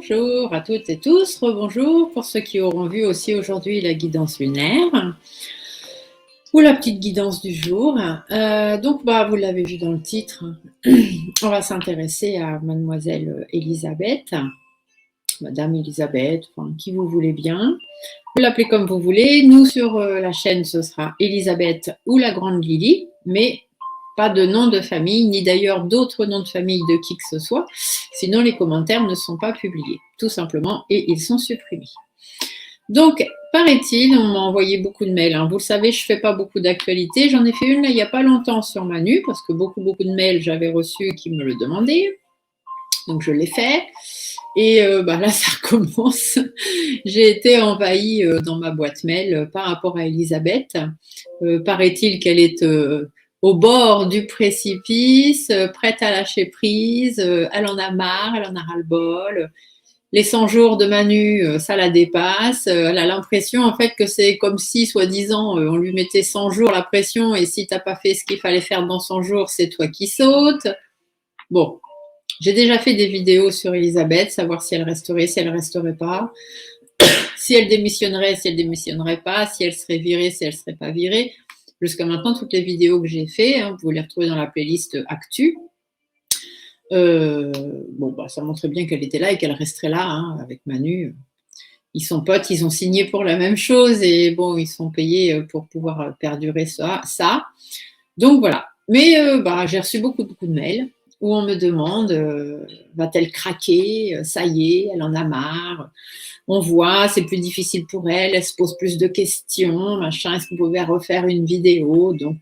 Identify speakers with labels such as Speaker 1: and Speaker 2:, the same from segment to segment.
Speaker 1: Bonjour à toutes et tous, rebonjour pour ceux qui auront vu aussi aujourd'hui la guidance lunaire ou la petite guidance du jour. Donc, vous l'avez vu dans le titre, on va s'intéresser à mademoiselle Elisabeth, madame Elisabeth, enfin, qui vous voulez bien. Vous l'appelez comme vous voulez. Nous, sur la chaîne, ce sera Elisabeth ou la grande Lily, mais pas de nom de famille, ni d'ailleurs d'autres noms de famille de qui que ce soit. Sinon, les commentaires ne sont pas publiés, tout simplement, et ils sont supprimés. Donc, paraît-il, on m'a envoyé beaucoup de mails. Vous le savez, je ne fais pas beaucoup d'actualités. J'en ai fait une là, il n'y a pas longtemps sur Manu, parce que beaucoup de mails j'avais reçus qui me le demandaient. Donc, je l'ai fait. Et là, ça recommence. J'ai été envahie dans ma boîte mail par rapport à Elisabeth. Paraît-il qu'elle est au bord du précipice, prête à lâcher prise. Elle en a marre, elle en a ras-le-bol. Les 100 jours de Manu, ça la dépasse. Elle a l'impression en fait que c'est comme si, soi-disant, on lui mettait 100 jours la pression et si tu n'as pas fait ce qu'il fallait faire dans 100 jours, c'est toi qui sautes. Bon, j'ai déjà fait des vidéos sur Elisabeth, savoir si elle resterait, si elle ne resterait pas, si elle démissionnerait, si elle ne démissionnerait pas, si elle serait virée, si elle ne serait pas virée. Jusqu'à maintenant, toutes les vidéos que j'ai faites, vous pouvez les retrouver dans la playlist Actu. Ça montrait bien qu'elle était là et qu'elle resterait là avec Manu. Ils sont potes, ils ont signé pour la même chose et bon, ils sont payés pour pouvoir perdurer ça. Donc voilà. Mais j'ai reçu beaucoup de mails où on me demande va-t-elle craquer? Ça y est, elle en a marre. On voit, c'est plus difficile pour elle, elle se pose plus de questions, machin. Est-ce que vous pouvez refaire une vidéo? Donc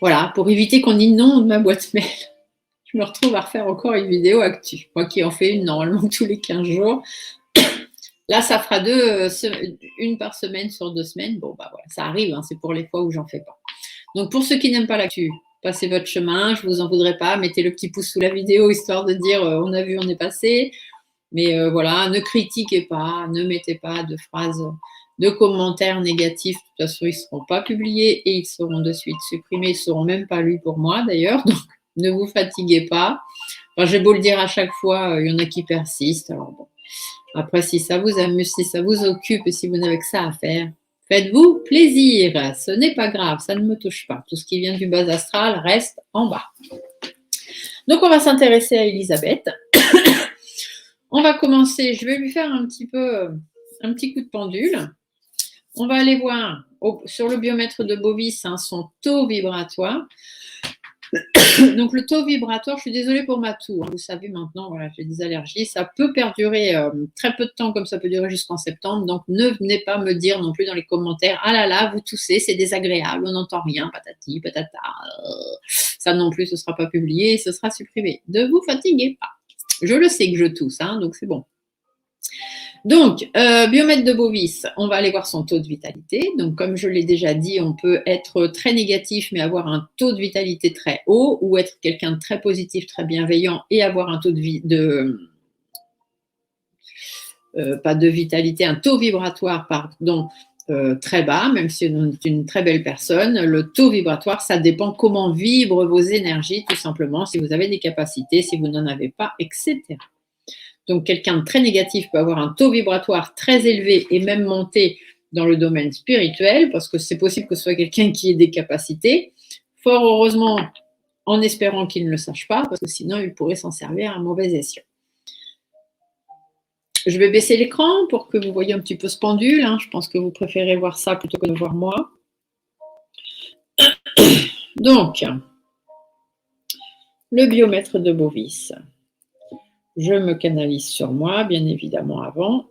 Speaker 1: voilà, pour éviter qu'on inonde ma boîte mail, je me retrouve à refaire encore une vidéo actu. Moi qui en fais une normalement tous les 15 jours. Là, ça fera une par semaine sur 2 semaines. Voilà, ça arrive, c'est pour les fois où j'en fais pas. Donc, pour ceux qui n'aiment pas l'actu, passez votre chemin, je vous en voudrais pas. Mettez le petit pouce sous la vidéo, histoire de dire on a vu, on est passé. Mais voilà, ne critiquez pas, ne mettez pas de phrases, de commentaires négatifs. De toute façon, ils ne seront pas publiés et ils seront de suite supprimés. Ils ne seront même pas lus pour moi, d'ailleurs. Donc, ne vous fatiguez pas. J'ai beau le dire à chaque fois, il y en a qui persistent. Alors bon. Après, si ça vous amuse, si ça vous occupe et si vous n'avez que ça à faire, faites-vous plaisir. Ce n'est pas grave, ça ne me touche pas. Tout ce qui vient du bas astral reste en bas. Donc, on va s'intéresser à Elisabeth. On va commencer, je vais lui faire un petit coup de pendule. On va aller voir sur le biomètre de Bovis son taux vibratoire. Donc le taux vibratoire, je suis désolée pour ma toux, vous savez maintenant, voilà, j'ai des allergies, ça peut perdurer très peu de temps comme ça peut durer jusqu'en septembre, donc ne venez pas me dire non plus dans les commentaires, ah là là, vous toussez, c'est désagréable, on n'entend rien, patati, patata, ça non plus, ce ne sera pas publié, ce sera supprimé. Ne vous fatiguez pas. Je le sais que je tousse, donc c'est bon. Donc, biomètre de Bovis, on va aller voir son taux de vitalité. Donc, comme je l'ai déjà dit, on peut être très négatif, mais avoir un taux de vitalité très haut, ou être quelqu'un de très positif, très bienveillant, et avoir un taux pas de vitalité, un taux vibratoire, pardon, très bas, même si on est une très belle personne. Le taux vibratoire, ça dépend comment vibrent vos énergies, tout simplement, si vous avez des capacités, si vous n'en avez pas, etc. Donc, quelqu'un de très négatif peut avoir un taux vibratoire très élevé et même monter dans le domaine spirituel, parce que c'est possible que ce soit quelqu'un qui ait des capacités. Fort heureusement, en espérant qu'il ne le sache pas, parce que sinon, il pourrait s'en servir à mauvais escient. Je vais baisser l'écran pour que vous voyez un petit peu ce pendule. Je pense que vous préférez voir ça plutôt que de voir moi. Donc, le biomètre de Bovis. Je me canalise sur moi, bien évidemment, avant.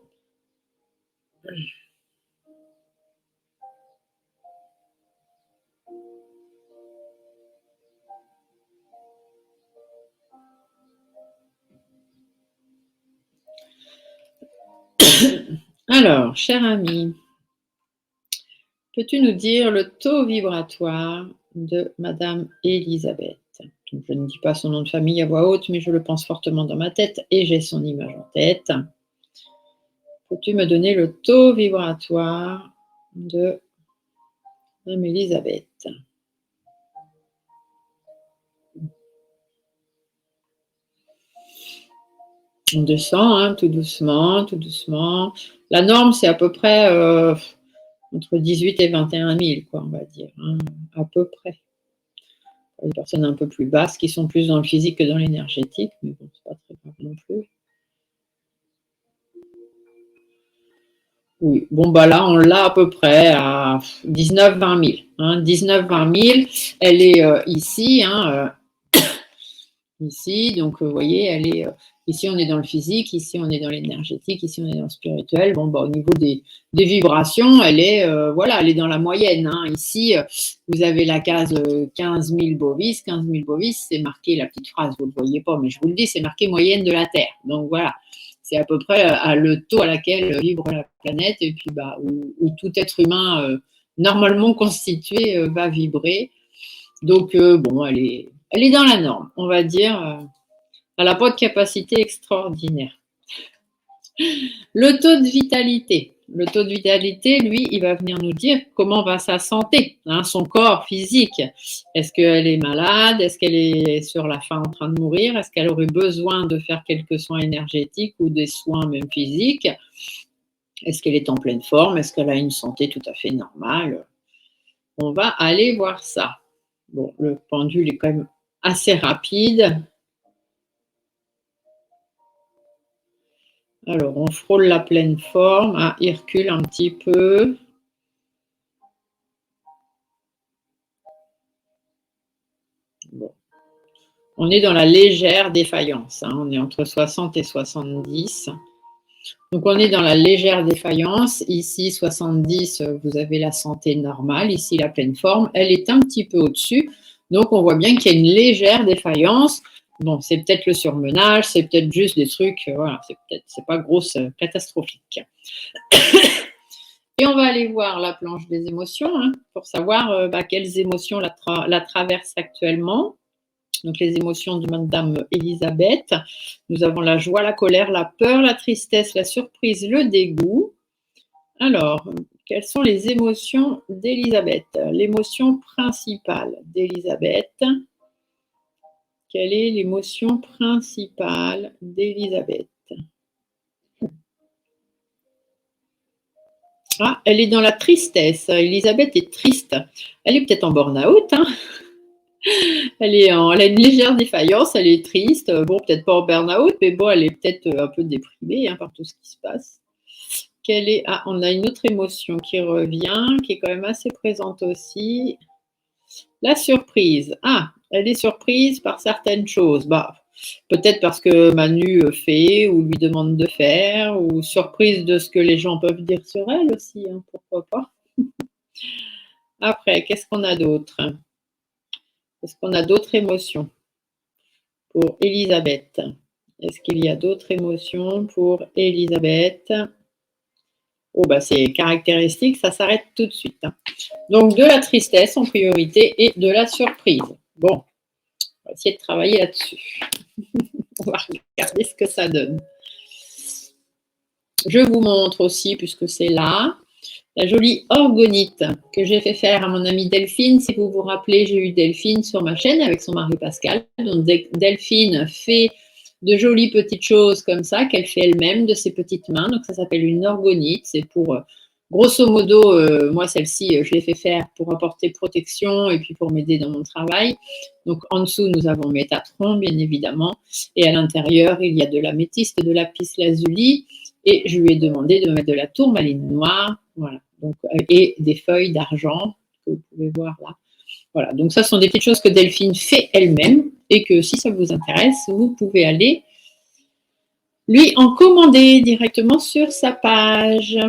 Speaker 1: Alors, cher ami, peux-tu nous dire le taux vibratoire de Madame Elisabeth? Donc, je ne dis pas son nom de famille à voix haute, mais je le pense fortement dans ma tête et j'ai son image en tête. Peux-tu me donner le taux vibratoire de Madame Elisabeth? On descend, hein, tout doucement, tout doucement. La norme, c'est à peu près entre 18 et 21 000, quoi, on va dire, hein, à peu près. Les personnes un peu plus basses qui sont plus dans le physique que dans l'énergétique, mais bon, c'est pas très grave non plus. Oui, bon, bah là, on l'a à peu près à 19-20 000. Hein, 19-20 000, elle est ici, hein, ici, donc vous voyez, elle est ici, on est dans le physique, ici, on est dans l'énergétique, ici, on est dans le spirituel. Bon, bah, au niveau des vibrations, elle est, voilà, elle est dans la moyenne. Hein. Ici, vous avez la case 15 000 bovis. 15 000 bovis, c'est marqué, la petite phrase, vous ne le voyez pas, mais je vous le dis, c'est marqué moyenne de la Terre. Donc voilà, c'est à peu près à le taux à laquelle vibre la planète et puis bah, où tout être humain normalement constitué va vibrer. Donc bon, elle est dans la norme, on va dire. Elle n'a pas de capacité extraordinaire. Le taux de vitalité. Le taux de vitalité, lui, il va venir nous dire comment va sa santé, hein, son corps physique. Est-ce qu'elle est malade? Est-ce qu'elle est sur la fin en train de mourir? Est-ce qu'elle aurait besoin de faire quelques soins énergétiques ou des soins même physiques? Est-ce qu'elle est en pleine forme? Est-ce qu'elle a une santé tout à fait normale? On va aller voir ça. Bon, le pendule est quand même assez rapide. Alors, on frôle la pleine forme. Ah, il recule un petit peu. Bon. On est dans la légère défaillance. Hein. On est entre 60 et 70. Donc, on est dans la légère défaillance. Ici, 70, vous avez la santé normale. Ici, la pleine forme. Elle est un petit peu au-dessus. Donc, on voit bien qu'il y a une légère défaillance. Bon, c'est peut-être le surmenage, c'est peut-être juste des trucs, voilà, c'est pas grosse, catastrophique. Et on va aller voir la planche des émotions hein, pour savoir quelles émotions la traversent actuellement. Donc les émotions de Madame Elisabeth. Nous avons la joie, la colère, la peur, la tristesse, la surprise, le dégoût. Alors, quelles sont les émotions d'Elisabeth? L'émotion principale d'Elisabeth. Quelle est l'émotion principale d'Elisabeth? Ah, elle est dans la tristesse. Elisabeth est triste. Elle est peut-être en burn-out. Hein. Elle a une légère défaillance, elle est triste. Bon, peut-être pas en burn-out, mais bon, elle est peut-être un peu déprimée hein, par tout ce qui se passe. Ah, on a une autre émotion qui revient, qui est quand même assez présente aussi. La surprise. Ah, elle est surprise par certaines choses. Bah, peut-être parce que Manu fait ou lui demande de faire, ou surprise de ce que les gens peuvent dire sur elle aussi, hein, pourquoi pas. Après, qu'est-ce qu'on a d'autre? Est-ce qu'on a d'autres émotions pour Elisabeth? Est-ce qu'il y a d'autres émotions pour Elisabeth? Oh, bah c'est caractéristique, ça s'arrête tout de suite. Hein. Donc, de la tristesse en priorité et de la surprise. Bon, on va essayer de travailler là-dessus. On va regarder ce que ça donne. Je vous montre aussi, puisque c'est là, la jolie orgonite que j'ai fait faire à mon amie Delphine. Si vous vous rappelez, j'ai eu Delphine sur ma chaîne avec son mari Pascal. Donc, Delphine fait de jolies petites choses comme ça qu'elle fait elle-même de ses petites mains. Donc, ça s'appelle une orgonite. C'est pour, grosso modo, moi, celle-ci, je l'ai fait faire pour apporter protection et puis pour m'aider dans mon travail. Donc, en dessous, nous avons Métatron, bien évidemment. Et à l'intérieur, il y a de l'améthyste, de lapis lazuli. Et je lui ai demandé de mettre de la tourmaline noire. Voilà. Donc, et des feuilles d'argent que vous pouvez voir là. Voilà, donc ça sont des petites choses que Delphine fait elle-même et que si ça vous intéresse, vous pouvez aller lui en commander directement sur sa page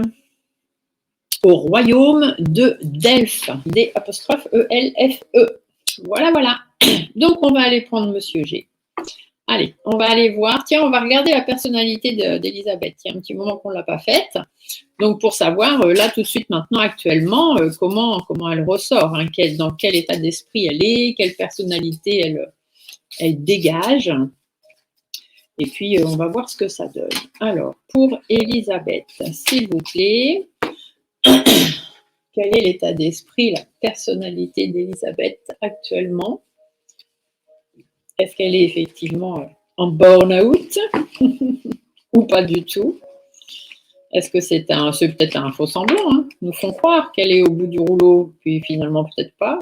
Speaker 1: au royaume de Delphes, D'-E-L-F-E. Voilà, voilà. Donc on va aller prendre Monsieur G. Allez, on va aller voir. Tiens, on va regarder la personnalité d'Elisabeth. Il y a un petit moment qu'on ne l'a pas faite. Donc, pour savoir, là, tout de suite, maintenant, actuellement, comment elle ressort, hein, dans quel état d'esprit elle est, quelle personnalité elle dégage. Et puis, on va voir ce que ça donne. Alors, pour Elisabeth, s'il vous plaît, quel est l'état d'esprit, la personnalité d'Elisabeth actuellement? Est-ce qu'elle est effectivement en burn-out ou pas du tout. Est-ce que c'est peut-être un faux semblant, hein? Ils nous font croire qu'elle est au bout du rouleau, puis finalement peut-être pas.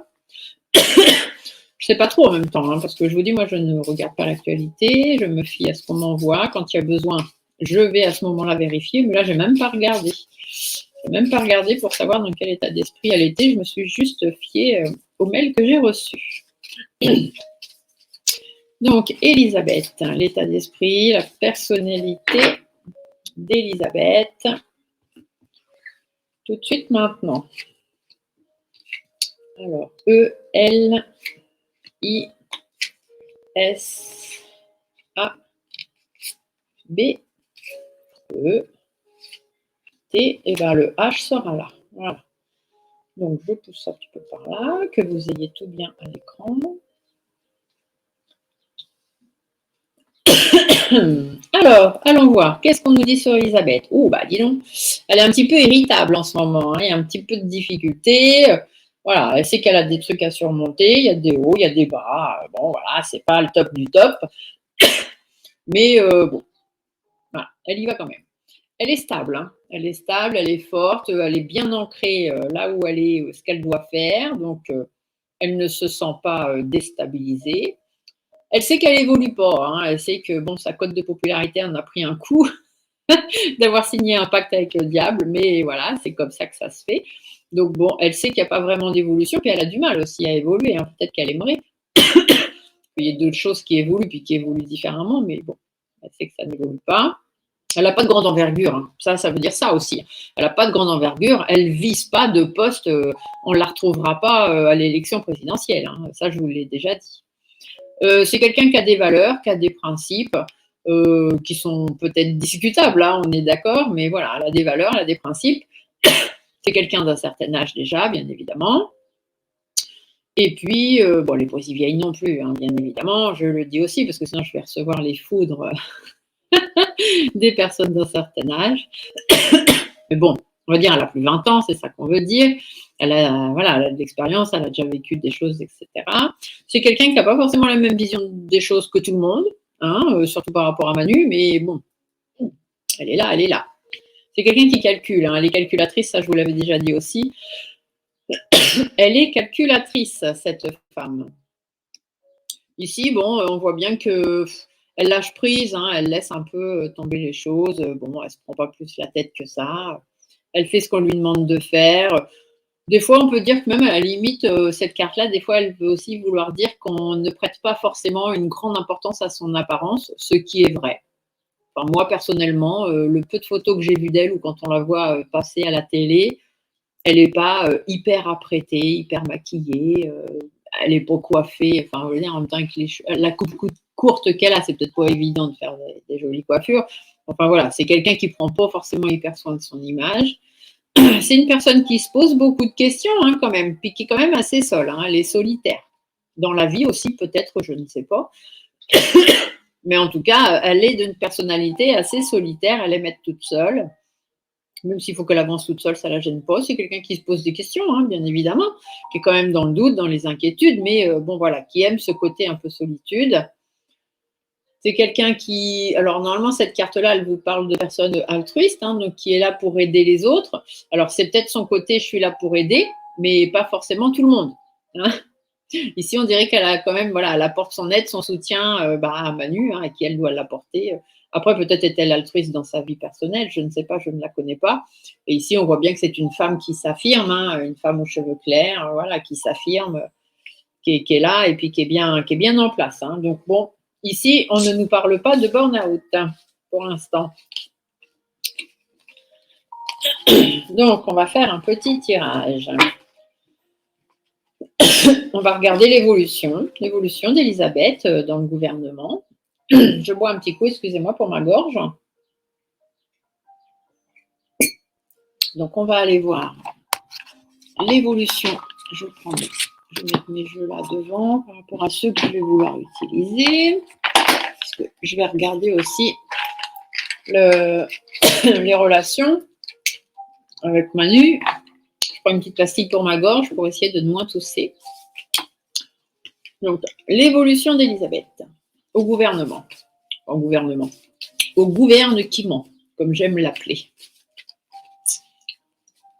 Speaker 1: Je sais pas trop en même temps, hein, parce que je vous dis, moi, je ne regarde pas l'actualité, je me fie à ce qu'on m'envoie. Quand il y a besoin, je vais à ce moment-là vérifier, mais là, j'ai même pas regardé. J'ai même pas regardé pour savoir dans quel état d'esprit elle était. Je me suis juste fiée au mail que j'ai reçu. Donc, Elisabeth, l'état d'esprit, la personnalité d'Elisabeth. Tout de suite maintenant. Alors, E-L-I-S-A-B-E-T, et bien le H sera là. Voilà. Donc, je pousse un petit peu par là, que vous ayez tout bien à l'écran. Alors, allons voir. Qu'est-ce qu'on nous dit sur Elisabeth? Oh, bah dis donc, elle est un petit peu irritable en ce moment, hein. Il y a un petit peu de difficultés. Voilà, elle sait qu'elle a des trucs à surmonter. Il y a des hauts, il y a des bas. Bon, voilà, c'est pas le top du top. Mais bon, voilà, elle y va quand même. Elle est stable, hein. Elle est stable, elle est forte, elle est bien ancrée là où elle est, ce qu'elle doit faire. Donc, elle ne se sent pas déstabilisée. Elle sait qu'elle évolue pas, hein. Elle sait que bon, sa cote de popularité en a pris un coup d'avoir signé un pacte avec le diable, mais voilà, c'est comme ça que ça se fait. Donc bon, elle sait qu'il n'y a pas vraiment d'évolution, puis elle a du mal aussi à évoluer, hein. Peut-être qu'elle aimerait. Il y a d'autres choses qui évoluent, puis qui évoluent différemment, mais bon, elle sait que ça n'évolue pas. Elle n'a pas de grande envergure, hein. Ça veut dire ça aussi. Elle n'a pas de grande envergure, elle ne vise pas de poste, on ne la retrouvera pas à l'élection présidentielle, hein. Ça, je vous l'ai déjà dit. C'est quelqu'un qui a des valeurs, qui a des principes, qui sont peut-être discutables, hein, on est d'accord, mais voilà, elle a des valeurs, elle a des principes. C'est quelqu'un d'un certain âge déjà, bien évidemment. Et puis, bon, elle n'est pas aussi vieille non plus, hein, bien évidemment, je le dis aussi, parce que sinon je vais recevoir les foudres des personnes d'un certain âge. Mais bon, on va dire, elle a plus de 20 ans, c'est ça qu'on veut dire. Elle a, voilà, elle a de l'expérience, elle a déjà vécu des choses, etc. C'est quelqu'un qui n'a pas forcément la même vision des choses que tout le monde, hein, surtout par rapport à Manu, mais bon, elle est là, elle est là. C'est quelqu'un qui calcule, hein, elle est calculatrice, ça je vous l'avais déjà dit aussi. Elle est calculatrice, cette femme. Ici, bon, on voit bien que elle lâche prise, hein, elle laisse un peu tomber les choses. Bon, elle se prend pas plus la tête que ça. Elle fait ce qu'on lui demande de faire. Des fois, on peut dire que même à la limite, cette carte-là, des fois, elle veut aussi vouloir dire qu'on ne prête pas forcément une grande importance à son apparence, ce qui est vrai. Enfin, moi, personnellement, le peu de photos que j'ai vues d'elle ou quand on la voit passer à la télé, elle n'est pas hyper apprêtée, hyper maquillée. Elle n'est pas coiffée. Enfin, je veux dire, en même temps, avec la coupe courte qu'elle a, c'est peut-être pas évident de faire des jolies coiffures. Enfin, voilà, c'est quelqu'un qui prend pas forcément hyper soin de son image. C'est une personne qui se pose beaucoup de questions, hein, quand même, puis qui est quand même assez seule, hein, elle est solitaire. Dans la vie aussi, peut-être, je ne sais pas. Mais en tout cas, elle est d'une personnalité assez solitaire, elle aime être toute seule. Même s'il faut qu'elle avance toute seule, ça ne la gêne pas. C'est quelqu'un qui se pose des questions, hein, bien évidemment, qui est quand même dans le doute, dans les inquiétudes, mais bon, voilà, qui aime ce côté un peu solitude. C'est quelqu'un qui, alors normalement cette carte-là, elle vous parle de personnes altruistes, hein, donc qui est là pour aider les autres. Alors c'est peut-être son côté, je suis là pour aider, mais pas forcément tout le monde, hein. Ici, on dirait qu'elle a quand même, voilà, elle apporte son aide, son soutien à Manu, hein, à qui elle doit l'apporter. Après, peut-être est-elle altruiste dans sa vie personnelle, je ne sais pas, je ne la connais pas. Et ici, on voit bien que c'est une femme qui s'affirme, hein, une femme aux cheveux clairs, voilà, qui s'affirme, qui est là et puis qui est bien en place, hein. Donc bon, ici, on ne nous parle pas de burn-out, hein, pour l'instant. Donc, on va faire un petit tirage. On va regarder l'évolution d'Elisabeth dans le gouvernement. Je bois un petit coup, excusez-moi pour ma gorge. Donc, on va aller voir l'évolution. Je vais mettre mes jeux là devant par rapport à ceux que je vais vouloir utiliser. Parce que je vais regarder aussi les relations avec Manu. Je prends une petite pastille pour ma gorge pour essayer de moins tousser. Donc, l'évolution d'Elisabeth au gouvernement. au gouvernement, au gouvernement, comme j'aime l'appeler.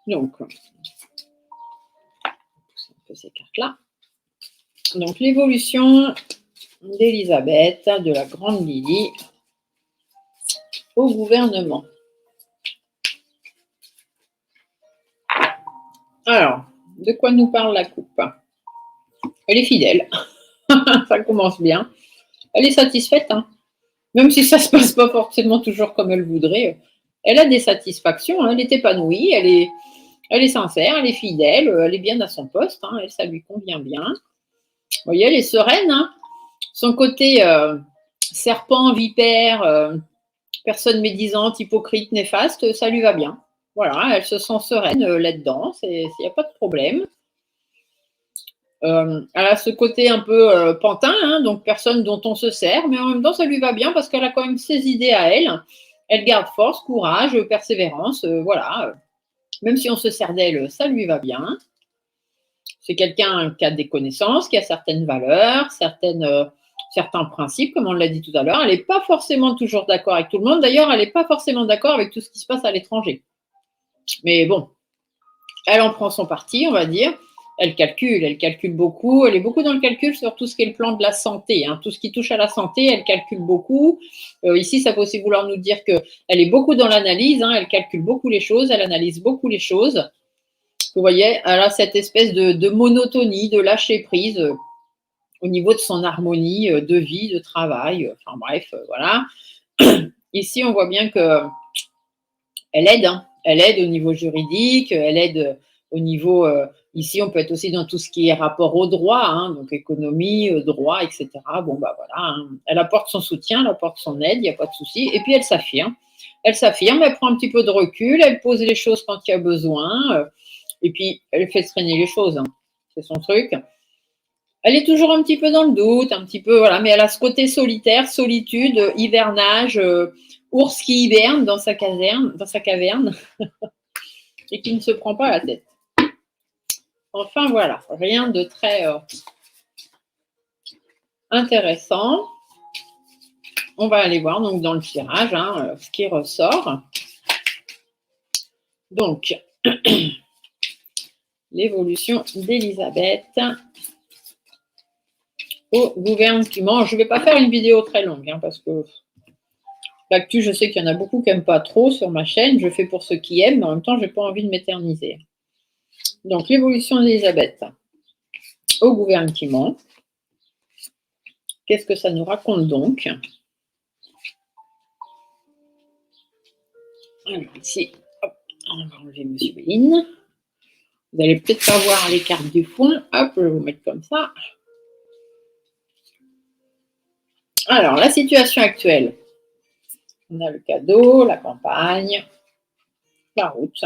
Speaker 1: Donc, un peu ces cartes-là. Donc, l'évolution d'Elisabeth, de la grande Lily, au gouvernement. Alors, de quoi nous parle la coupe? Elle est fidèle, ça commence bien. Elle est satisfaite, hein. Même si ça ne se passe pas forcément toujours comme elle voudrait. Elle a des satisfactions, hein. Elle est épanouie, elle est sincère, elle est fidèle, elle est bien à son poste, hein. Elle, ça lui convient bien. Vous voyez, elle est sereine, hein. Son côté serpent, vipère, personne médisante, hypocrite, néfaste, ça lui va bien. Voilà, elle se sent sereine là-dedans, il n'y a pas de problème. Elle a ce côté un peu pantin, hein, donc personne dont on se sert, mais en même temps, ça lui va bien parce qu'elle a quand même ses idées à elle. Elle garde force, courage, persévérance, voilà. Même si on se sert d'elle, ça lui va bien. C'est quelqu'un qui a des connaissances, qui a certaines valeurs, certains principes, comme on l'a dit tout à l'heure. Elle n'est pas forcément toujours d'accord avec tout le monde. D'ailleurs, elle n'est pas forcément d'accord avec tout ce qui se passe à l'étranger. Mais bon, elle en prend son parti, on va dire. Elle calcule beaucoup. Elle est beaucoup dans le calcul sur tout ce qui est le plan de la santé. Hein. Tout ce qui touche à la santé, elle calcule beaucoup. Ici, ça peut aussi vouloir nous dire qu'elle est beaucoup dans l'analyse. Hein. Elle calcule beaucoup les choses, elle analyse beaucoup les choses. Vous voyez, elle a cette espèce de monotonie, de lâcher prise au niveau de son harmonie de vie, de travail. Enfin bref, voilà. Ici, on voit bien qu'elle aide. Hein. Elle aide au niveau juridique, elle aide au niveau. Ici, on peut être aussi dans tout ce qui est rapport au droit, hein, donc économie, droit, etc. Bon, bah voilà. Hein. Elle apporte son soutien, elle apporte son aide, il n'y a pas de souci. Et puis, elle s'affirme. Elle s'affirme, elle prend un petit peu de recul, elle pose les choses quand il y a besoin. Et puis, elle fait traîner les choses. Hein. C'est son truc. Elle est toujours un petit peu dans le doute, un petit peu, voilà, mais elle a ce côté solitaire, solitude, hivernage, ours qui hiberne dans sa caverne, et qui ne se prend pas la tête. Enfin, voilà, rien de très intéressant. On va aller voir donc dans le tirage hein, ce qui ressort. Donc, l'évolution d'Elisabeth au gouvernement. Je ne vais pas faire une vidéo très longue hein, parce que l'actu, je sais qu'il y en a beaucoup qui n'aiment pas trop sur ma chaîne. Je fais pour ceux qui aiment, mais en même temps, je n'ai pas envie de m'éterniser. Donc, l'évolution d'Elisabeth au gouvernement. Qu'est-ce que ça nous raconte donc? Alors, ici, hop, on va enlever M. Béline. Vous allez peut-être pas voir les cartes du fond. Hop, je vais vous mettre comme ça. Alors, la situation actuelle. On a le cadeau, la campagne, la route.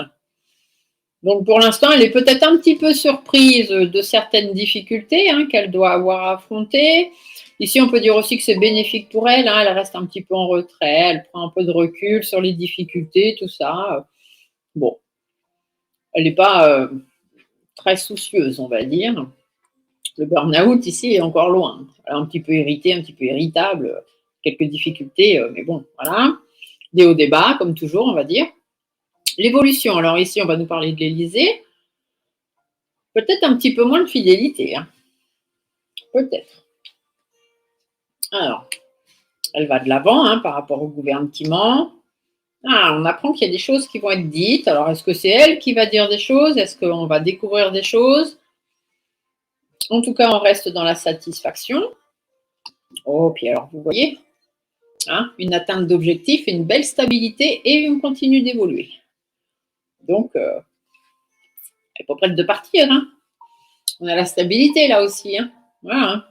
Speaker 1: Donc, pour l'instant, elle est peut-être un petit peu surprise de certaines difficultés hein, qu'elle doit avoir à affronter. Ici, on peut dire aussi que c'est bénéfique pour elle. Hein, elle reste un petit peu en retrait, elle prend un peu de recul sur les difficultés, tout ça. Bon, elle n'est pas très soucieuse, on va dire. Le burn-out, ici, est encore loin. Elle est un petit peu irritée, un petit peu irritable, quelques difficultés, mais bon, voilà. Des hauts, des bas, comme toujours, on va dire. L'évolution, alors ici, on va nous parler de l'Élysée. Peut-être un petit peu moins de fidélité. Hein. Peut-être. Alors, elle va de l'avant hein, par rapport au gouvernement. Ah, on apprend qu'il y a des choses qui vont être dites. Alors, est-ce que c'est elle qui va dire des choses? Est-ce qu'on va découvrir des choses? En tout cas, on reste dans la satisfaction. Oh, puis alors, vous voyez, hein, une atteinte d'objectifs, une belle stabilité et on continue d'évoluer. Donc, elle n'est pas prête de partir. Hein. On a la stabilité là aussi. Hein. Voilà. Hein.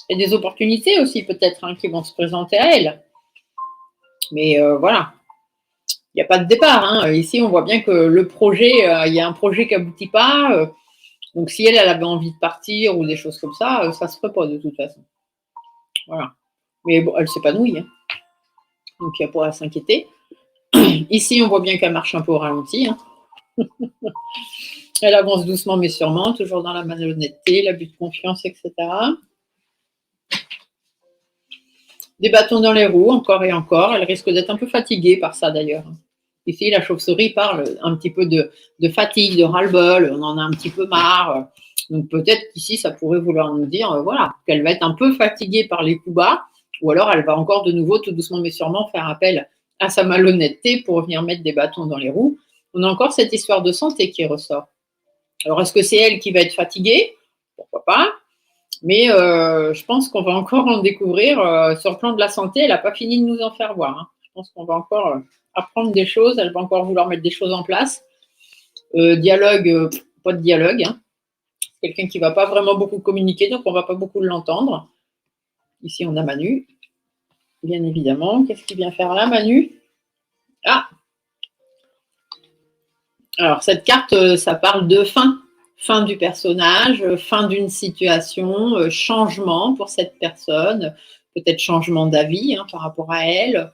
Speaker 1: Et des opportunités aussi peut-être hein, qui vont se présenter à elle. Mais voilà, il n'y a pas de départ. Hein. Ici, on voit bien que le projet, il y a un projet qui n'aboutit pas. Donc, si elle avait envie de partir ou des choses comme ça ne se ferait pas de toute façon. Voilà. Mais bon, elle s'épanouit. Hein. Donc, il n'y a pas à s'inquiéter. Ici, on voit bien qu'elle marche un peu au ralenti. Hein. Elle avance doucement mais sûrement, toujours dans la malhonnêteté, l'abus de confiance, etc. Des bâtons dans les roues, encore et encore. Elle risque d'être un peu fatiguée par ça d'ailleurs. Ici, la chauve-souris parle un petit peu de fatigue, de ras-le-bol, on en a un petit peu marre. Donc peut-être qu'ici, ça pourrait vouloir nous dire voilà, qu'elle va être un peu fatiguée par les coups bas, ou alors elle va encore de nouveau, tout doucement mais sûrement, faire appel à sa malhonnêteté pour venir mettre des bâtons dans les roues. On a encore cette histoire de santé qui ressort. Alors, est-ce que c'est elle qui va être fatiguée? Pourquoi pas? Mais je pense qu'on va encore en découvrir sur le plan de la santé. Elle n'a pas fini de nous en faire voir. Hein. Je pense qu'on va encore apprendre des choses. Elle va encore vouloir mettre des choses en place. Dialogue, pas de dialogue. Hein. Quelqu'un qui ne va pas vraiment beaucoup communiquer, donc on ne va pas beaucoup l'entendre. Ici, on a Manu, bien évidemment. Qu'est-ce qu'il vient faire là, Manu? Ah! Alors, cette carte, ça parle de fin. Fin du personnage, fin d'une situation, changement pour cette personne, peut-être changement d'avis hein, par rapport à elle.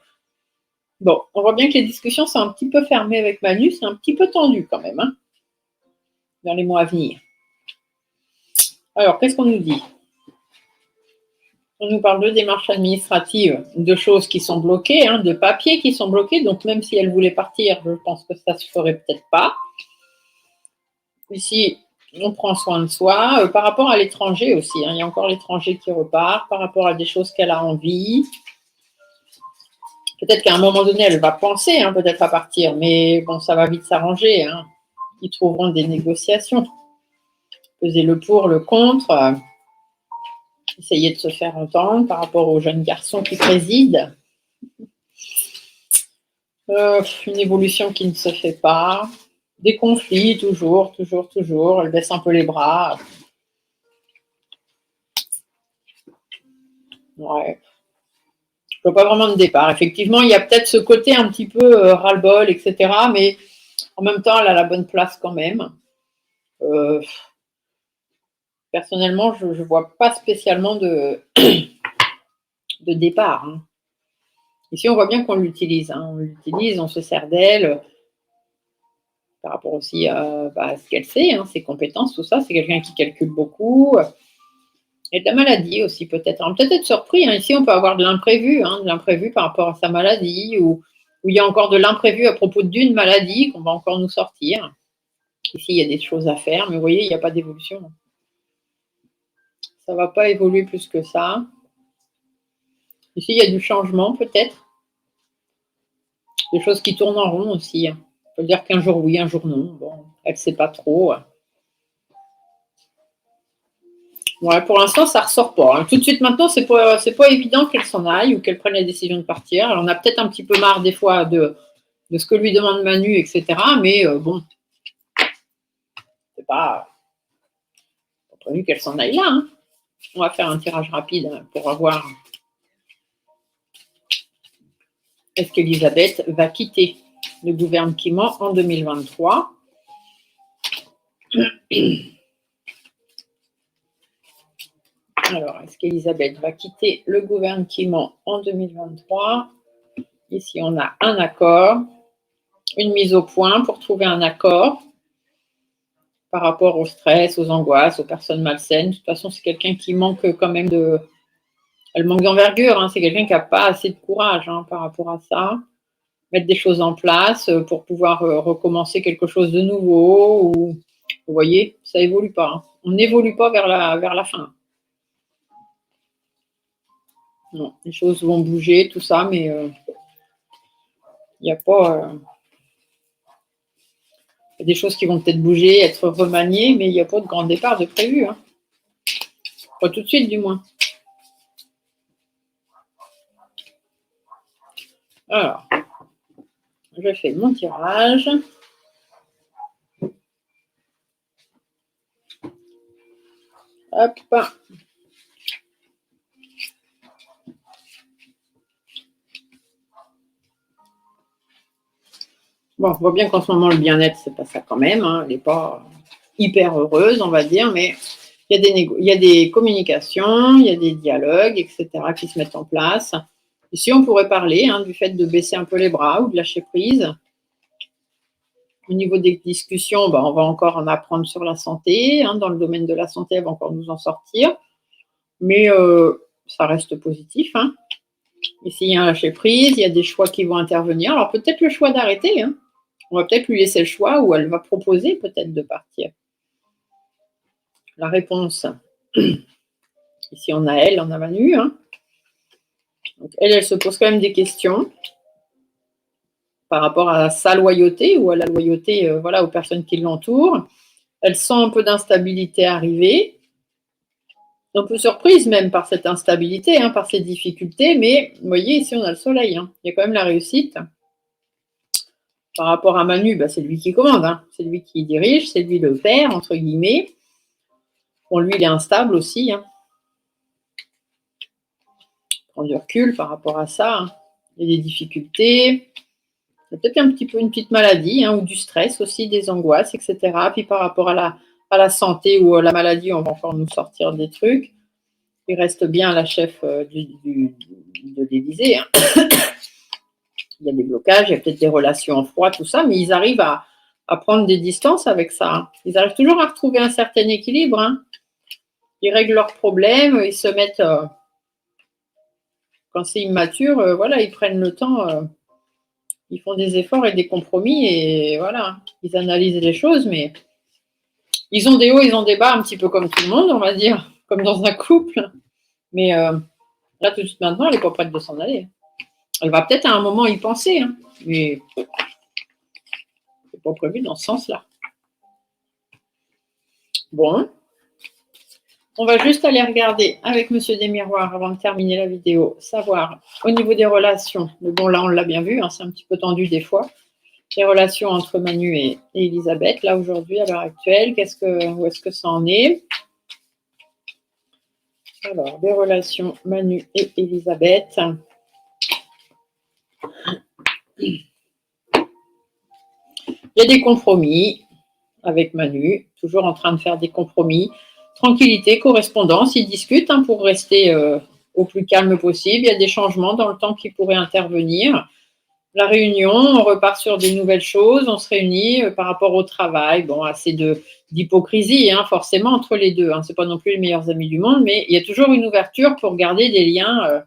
Speaker 1: Bon, on voit bien que les discussions sont un petit peu fermées avec Manu, c'est un petit peu tendu quand même, hein, dans les mois à venir. Alors, qu'est-ce qu'on nous dit? On nous parle de démarches administratives, de choses qui sont bloquées, hein, de papiers qui sont bloqués, donc même si elle voulait partir, je pense que ça se ferait peut-être pas. Ici, on prend soin de soi. Par rapport à l'étranger aussi, hein, il y a encore l'étranger qui repart, par rapport à des choses qu'elle a envie. Peut-être qu'à un moment donné, elle va penser hein, peut-être à partir, mais bon, ça va vite s'arranger. Hein. Ils trouveront des négociations. Peser le pour, le contre. Essayer de se faire entendre par rapport aux jeunes garçons qui président. Une évolution qui ne se fait pas. Des conflits, toujours. Elle baisse un peu les bras. Ouais. Je vois pas vraiment de départ. Effectivement, il y a peut-être ce côté un petit peu ras-le-bol, etc. Mais en même temps, elle a la bonne place quand même. Personnellement, je ne vois pas spécialement de départ. Hein. Ici, on voit bien qu'on l'utilise. Hein. On l'utilise, on se sert d'elle par rapport aussi à ce qu'elle sait, hein, ses compétences, tout ça. C'est quelqu'un qui calcule beaucoup. Et de la maladie aussi, peut-être. On peut être surpris. Hein. Ici, on peut avoir de l'imprévu, hein, de l'imprévu par rapport à sa maladie, ou il y a encore de l'imprévu à propos d'une maladie qu'on va encore nous sortir. Ici, il y a des choses à faire, mais vous voyez, il n'y a pas d'évolution. Ça ne va pas évoluer plus que ça. Ici, il y a du changement, peut-être. Des choses qui tournent en rond aussi. Hein. On peut dire qu'un jour oui, un jour non. Bon, elle ne sait pas trop. Ouais, pour l'instant, ça ne ressort pas. Hein. Tout de suite, maintenant, c'est pas évident qu'elle s'en aille ou qu'elle prenne la décision de partir. Alors, on a peut-être un petit peu marre des fois de ce que lui demande Manu, etc. Mais bon, c'est pas prévu qu'elle s'en aille là. Hein. On va faire un tirage rapide hein, pour voir est-ce qu'Elisabeth va quitter le gouvernement en 2023. Alors, est-ce qu'Elisabeth va quitter le gouvernement en 2023? Ici, on a un accord, une mise au point pour trouver un accord par rapport au stress, aux angoisses, aux personnes malsaines. De toute façon, c'est quelqu'un qui manque quand même de... Elle manque d'envergure, hein. C'est quelqu'un qui n'a pas assez de courage hein, par rapport à ça. Mettre des choses en place pour pouvoir recommencer quelque chose de nouveau. Ou... Vous voyez, ça évolue pas. Hein. On n'évolue pas vers la fin. Non, les choses vont bouger, tout ça, mais il n'y a pas... Il y a des choses qui vont peut-être bouger, être remaniées, mais il n'y a pas de grand départ de prévu. Hein. Pas tout de suite, du moins. Alors, je fais mon tirage. Hop. Bon, on voit bien qu'en ce moment, le bien-être, c'est pas ça quand même. Hein. Elle n'est pas hyper heureuse, on va dire, mais il y a des communications, il y a des dialogues, etc., qui se mettent en place. Ici, on pourrait parler hein, du fait de baisser un peu les bras ou de lâcher prise. Au niveau des discussions, on va encore en apprendre sur la santé. Hein, dans le domaine de la santé, elle va encore nous en sortir. Mais ça reste positif. Hein. Ici, il y a un lâcher-prise, il y a des choix qui vont intervenir. Alors, peut-être le choix d'arrêter. Hein. On va peut-être lui laisser le choix ou elle va proposer peut-être de partir. La réponse. Ici, on a elle, on a Manu. Hein. Donc, elle se pose quand même des questions par rapport à sa loyauté ou à la loyauté voilà, aux personnes qui l'entourent. Elle sent un peu d'instabilité arriver. Un peu surprise même par cette instabilité, hein, par ces difficultés, mais vous voyez, ici, on a le soleil. Hein. Il y a quand même la réussite. Par rapport à Manu, bah, c'est lui qui commande, hein. C'est lui qui dirige, c'est lui le père, entre guillemets. Bon, lui, il est instable aussi. Hein. Prend du recul par rapport à ça. Hein. Il y a des difficultés. Il y a peut-être un petit peu une petite maladie, hein, ou du stress aussi, des angoisses, etc. Puis par rapport à la santé ou à la maladie, on va encore nous sortir des trucs. Il reste bien la chef de l'Élysée. Hein. Il y a des blocages, il y a peut-être des relations en froid, tout ça, mais ils arrivent à prendre des distances avec ça. Hein. Ils arrivent toujours à retrouver un certain équilibre. Hein. Ils règlent leurs problèmes, ils se mettent, quand c'est immature, voilà, ils prennent le temps, ils font des efforts et des compromis et voilà, ils analysent les choses, mais ils ont des hauts, ils ont des bas, un petit peu comme tout le monde, on va dire, comme dans un couple. Mais là, tout de suite maintenant, elle n'est pas prête de s'en aller. Elle va peut-être à un moment y penser, hein, mais c'est pas prévu dans ce sens-là. Bon. On va juste aller regarder avec Monsieur des Miroirs avant de terminer la vidéo, savoir au niveau des relations. Mais bon, là, on l'a bien vu, hein, c'est un petit peu tendu des fois. Les relations entre Manu et Elisabeth, là, aujourd'hui, à l'heure actuelle, où est-ce que ça en est? Alors, les relations Manu et Elisabeth. Il y a des compromis avec Manu, toujours en train de faire des compromis. Tranquillité, correspondance, ils discutent hein, pour rester au plus calme possible. Il y a des changements dans le temps qui pourraient intervenir. La réunion, on repart sur des nouvelles choses, on se réunit par rapport au travail. Bon, assez d'hypocrisie, hein, forcément, entre les deux. Hein. Ce n'est pas non plus les meilleurs amis du monde, mais il y a toujours une ouverture pour garder des liens.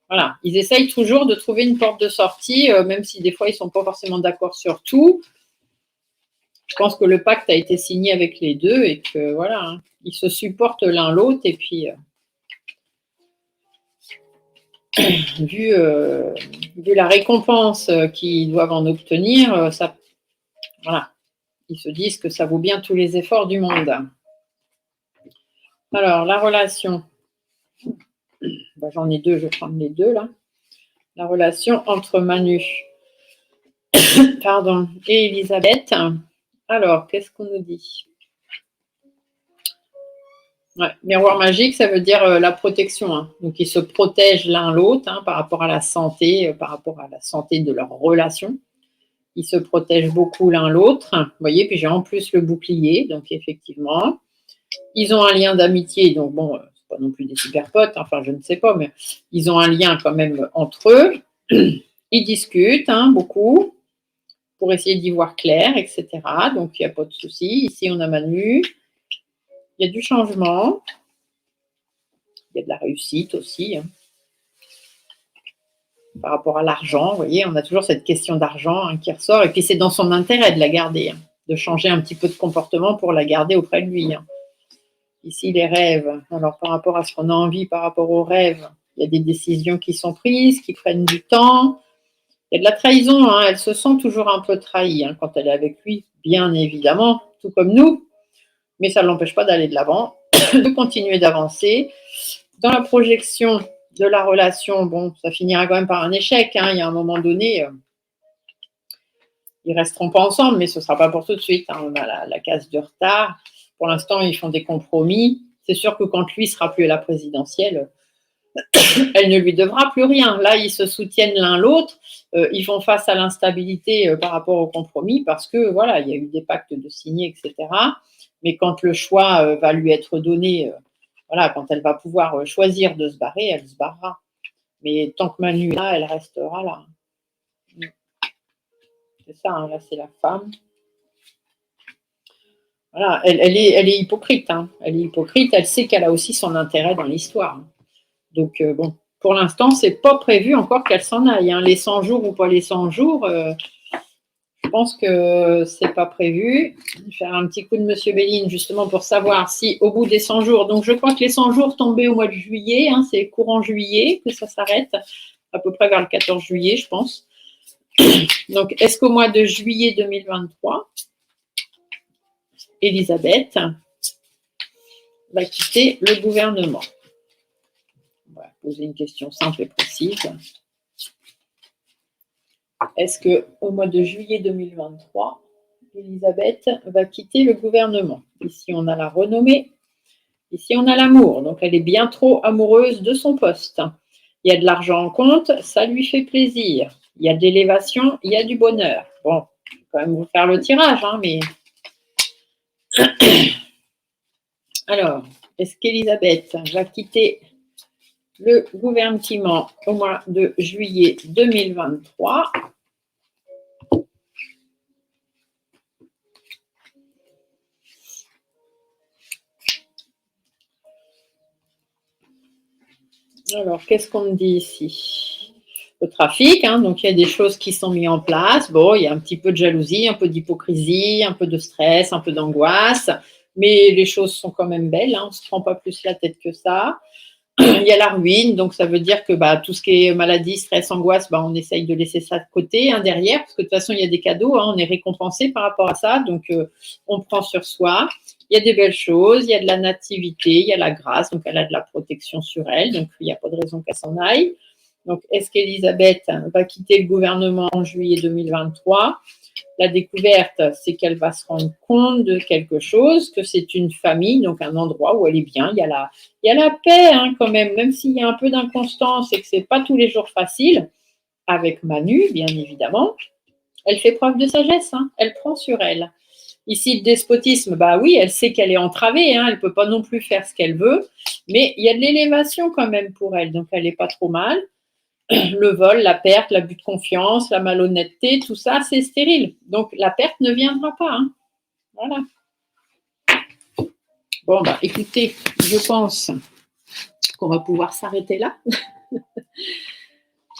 Speaker 1: Voilà, ils essayent toujours de trouver une porte de sortie, même si des fois, ils ne sont pas forcément d'accord sur tout. Je pense que le pacte a été signé avec les deux et que, voilà, hein, ils se supportent l'un l'autre et puis... vu la récompense qu'ils doivent en obtenir, ça, voilà, ils se disent que ça vaut bien tous les efforts du monde. Alors, la relation, ben, j'en ai deux, je vais prendre les deux là. La relation entre Manu pardon, et Elisabeth. Alors, qu'est-ce qu'on nous dit? Ouais, miroir magique, ça veut dire la protection. Hein. Donc, ils se protègent l'un l'autre hein, par rapport à la santé, par rapport à la santé de leur relation. Ils se protègent beaucoup l'un l'autre. Vous voyez, puis j'ai en plus le bouclier, donc effectivement. Ils ont un lien d'amitié, donc bon, c'est pas non plus des super potes, enfin je ne sais pas, mais ils ont un lien quand même entre eux. Ils discutent hein, beaucoup pour essayer d'y voir clair, etc. Donc il n'y a pas de souci. Ici on a Manu. Il y a du changement. Il y a de la réussite aussi. Hein. Par rapport à l'argent, vous voyez, on a toujours cette question d'argent hein, qui ressort. Et puis c'est dans son intérêt de la garder, hein, de changer un petit peu de comportement pour la garder auprès de lui. Hein. Ici, les rêves. Alors, par rapport à ce qu'on a envie, par rapport aux rêves, il y a des décisions qui sont prises, qui prennent du temps. Il y a de la trahison. Hein. Elle se sent toujours un peu trahie hein, quand elle est avec lui, bien évidemment, tout comme nous. Mais ça ne l'empêche pas d'aller de l'avant, de continuer d'avancer. Dans la projection de la relation, bon, ça finira quand même par un échec. Hein. Il y a un moment donné, ils ne resteront pas ensemble, mais ce ne sera pas pour tout de suite. Hein. On a la case de retard. Pour l'instant, ils font des compromis. C'est sûr que quand lui sera plus à la présidentielle, elle ne lui devra plus rien. Là, ils se soutiennent l'un l'autre. Ils font face à l'instabilité par rapport au compromis parce que voilà, il y a eu des pactes de signer, etc. Mais quand le choix va lui être donné, voilà, quand elle va pouvoir choisir de se barrer, elle se barrera. Mais tant que Manu est là, elle restera là. C'est ça, hein, là, c'est la femme. Voilà, elle est hypocrite. Hein. Elle est hypocrite, elle sait qu'elle a aussi son intérêt dans l'histoire. Donc, bon, pour l'instant, c'est pas prévu encore qu'elle s'en aille. Hein. Les 100 jours ou pas les 100 jours, je pense que c'est pas prévu. Je vais faire un petit coup de Monsieur Béline justement pour savoir si au bout des 100 jours, donc je crois que les 100 jours tombaient au mois de juillet, hein, c'est courant juillet que ça s'arrête, à peu près vers le 14 juillet, je pense. Donc, est-ce qu'au mois de juillet 2023, Elisabeth va quitter le gouvernement? On va poser une question simple et précise. Est-ce qu'au mois de juillet 2023, Elisabeth va quitter le gouvernement? Ici, on a la renommée. Ici, on a l'amour. Donc, elle est bien trop amoureuse de son poste. Il y a de l'argent en compte, ça lui fait plaisir. Il y a de l'élévation, il y a du bonheur. Bon, je vais quand même vous faire le tirage, hein, mais... Alors, est-ce qu'Elisabeth va quitter le gouvernement au mois de juillet 2023? Alors, qu'est-ce qu'on me dit ici? Le trafic, hein, donc il y a des choses qui sont mises en place. Bon, il y a un petit peu de jalousie, un peu d'hypocrisie, un peu de stress, un peu d'angoisse, mais les choses sont quand même belles, hein, on ne se prend pas plus la tête que ça. Il y a la ruine, donc ça veut dire que tout ce qui est maladie, stress, angoisse, on essaye de laisser ça de côté, hein, derrière, parce que de toute façon, il y a des cadeaux, hein, on est récompensé par rapport à ça, donc on prend sur soi. Il y a des belles choses, il y a de la nativité, il y a la grâce, donc elle a de la protection sur elle, donc il n'y a pas de raison qu'elle s'en aille. Donc, est-ce qu'Elisabeth va quitter le gouvernement en juillet 2023? La découverte, c'est qu'elle va se rendre compte de quelque chose, que c'est une famille, donc un endroit où elle est bien. Il y a la paix, hein, quand même s'il y a un peu d'inconstance et que ce n'est pas tous les jours facile. Avec Manu, bien évidemment, elle fait preuve de sagesse, hein, elle prend sur elle. Ici, le despotisme, oui, elle sait qu'elle est entravée, hein, elle ne peut pas non plus faire ce qu'elle veut, mais il y a de l'élévation quand même pour elle, donc elle n'est pas trop mal. Le vol, la perte, l'abus de confiance, la malhonnêteté, tout ça, c'est stérile. Donc, la perte ne viendra pas. Hein. Voilà. Bon, écoutez, je pense qu'on va pouvoir s'arrêter là.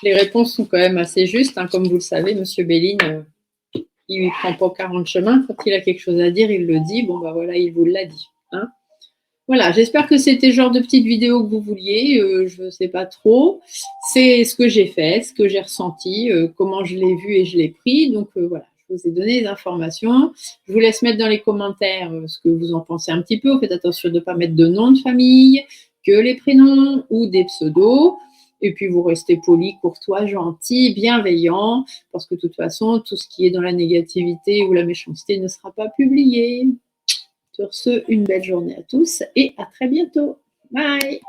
Speaker 1: Les réponses sont quand même assez justes. Hein. Comme vous le savez, Monsieur Béline, il ne prend pas 40 chemins. Quand il a quelque chose à dire, il le dit. Bon, voilà, il vous l'a dit. Hein. Voilà, j'espère que c'était le genre de petite vidéo que vous vouliez, je ne sais pas trop. C'est ce que j'ai fait, ce que j'ai ressenti, comment je l'ai vu et je l'ai pris. Donc voilà, je vous ai donné les informations. Je vous laisse mettre dans les commentaires ce que vous en pensez un petit peu. Faites attention de ne pas mettre de nom de famille, que les prénoms ou des pseudos. Et puis vous restez poli, courtois, gentil, bienveillant, parce que de toute façon, tout ce qui est dans la négativité ou la méchanceté ne sera pas publié. Sur ce, une belle journée à tous et à très bientôt. Bye!